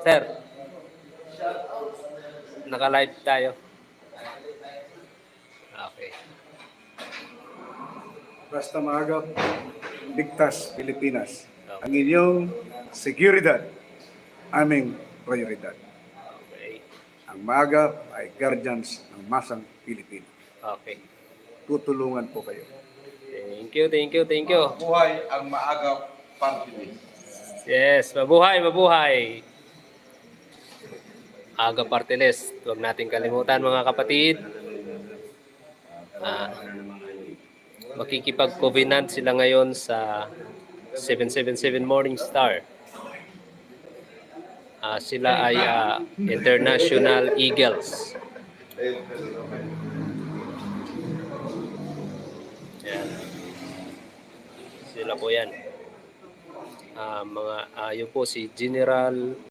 Sir, naka-live tayo. Okay. Basta maagap, ligtas Pilipinas. Okay. Ang inyong seguridad, aming prioridad. Okay. Ang maagap ay guardians ng masang Pilipino. Okay. Tutulungan po kayo. Thank you, thank you, thank you. Buhay ang maagap party list. Yes, mabuhay, mabuhay. Aga Party List. Huwag nating kalimutan mga kapatid. Makikipag-covenant sila ngayon sa 777 Morning Star. Sila ay International Eagles. Yan. Sila po yan. Yun po si General